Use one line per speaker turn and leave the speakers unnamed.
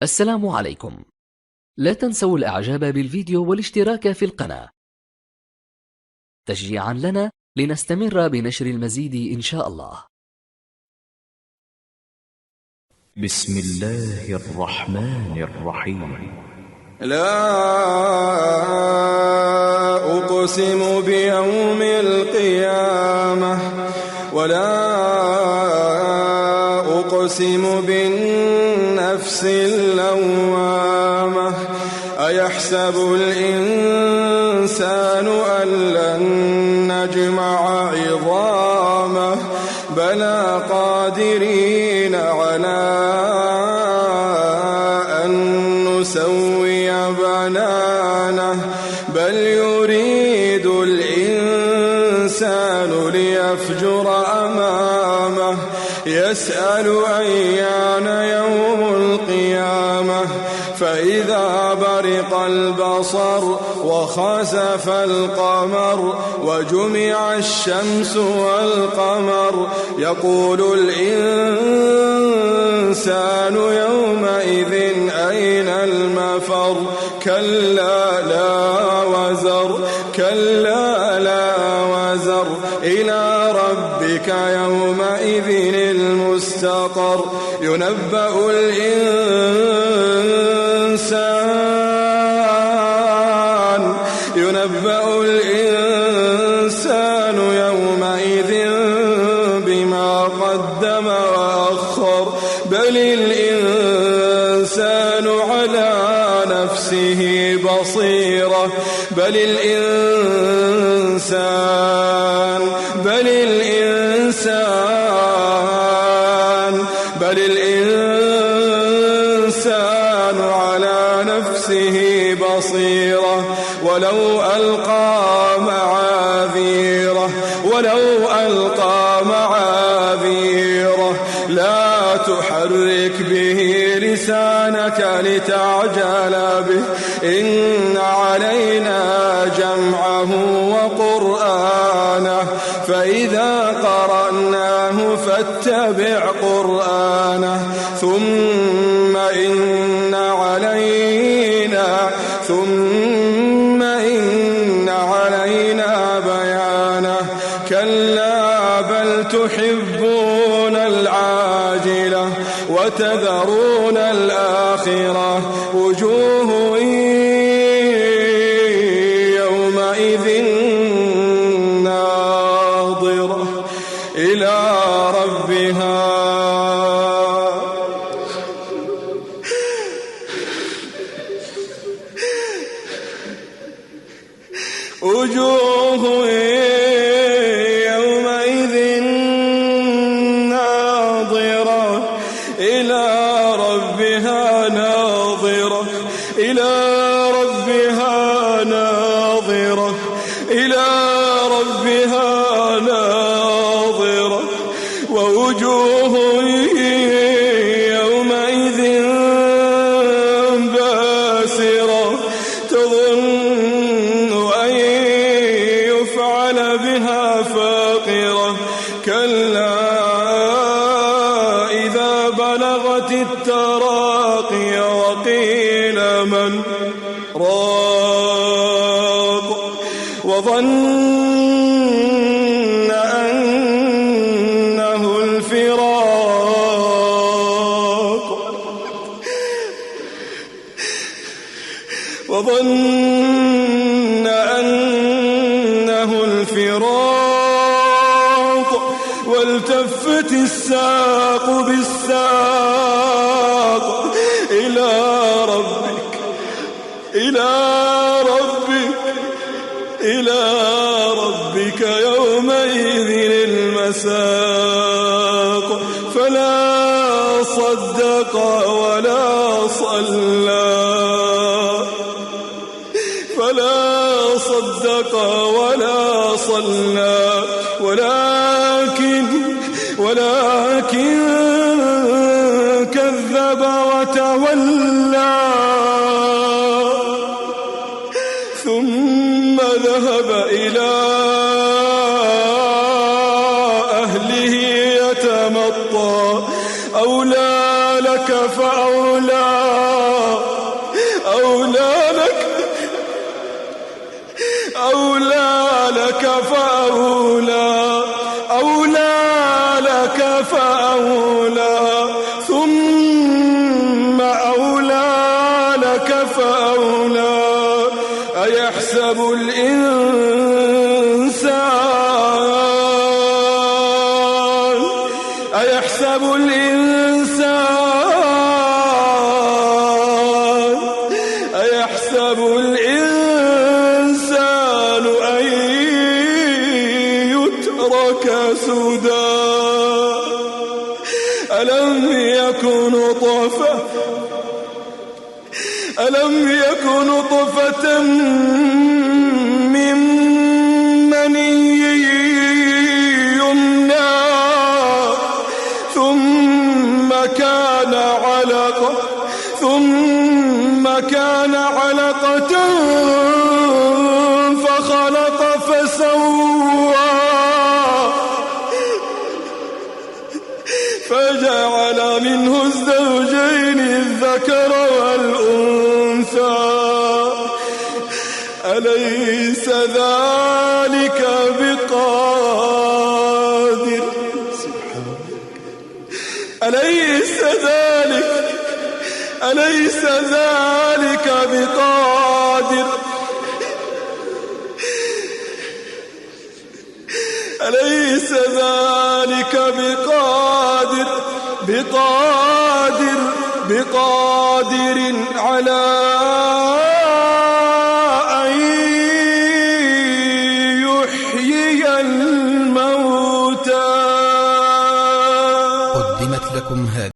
السلام عليكم. لا تنسوا الإعجاب بالفيديو والاشتراك في القناة تشجيعا لنا لنستمر بنشر المزيد إن شاء الله.
بسم الله الرحمن الرحيم.
لا أقسم بيوم القيامة ولا أقسم بالنفس اللوامة. أيحسب الإنسان أن لن نجمع عظامه بلى قادرين على أن نسوي بنانه بل يريد الإنسان ليفجر أمامه يسأل أيان يوم القيامة فإذا برق البصر وخسف القمر وجمع الشمس والقمر يقول الإنسان يومئذ أين المفر كلا لا وزر كلا لا وزر إلى ربك يومئذ المستقر. ينبأ الإنسان يومئذ بما قدم وأخر بل الإنسان على نفسه بصيرة بل الإنسان على نفسه بصيرة ولو ألقى معاذيره لا تحرك به لسانك لتعجل به إن علينا جمعه وقرآنه فإذا قرأناه فاتبع قرآنه ثم إن علينا بيانه كلا بل تحبون العاجلة وتذرون الآخرة وجوه يومئذ ناظرة إلى ربها وجوه يومئذ ناظرة إلى ربها ناظرة إلى ربها ناظرة إلى ربها ناظرة ووجوه يومئذ باسرة تظن أن يفعل بها فاقرة كلا إذا بلغت التراقي وقيل من راق وظن أنه الفراق والتفت الساق بالساق إلى ربك يومئذ المساق فلا صدق ولا صلى ولكن كذب وتولى ثم ذهب إلى أهله يتمطى أولى لك فأولى أيحسب الإنسان أن يترك سدى ألم يكن نطفة من مني يمنى ثم كان علقة فخلق فسوى فجعل منه الزوجين الذكر والأنثى أليس ذلك بقادر أليس ذلك بقادر أليس ذلك بقادر على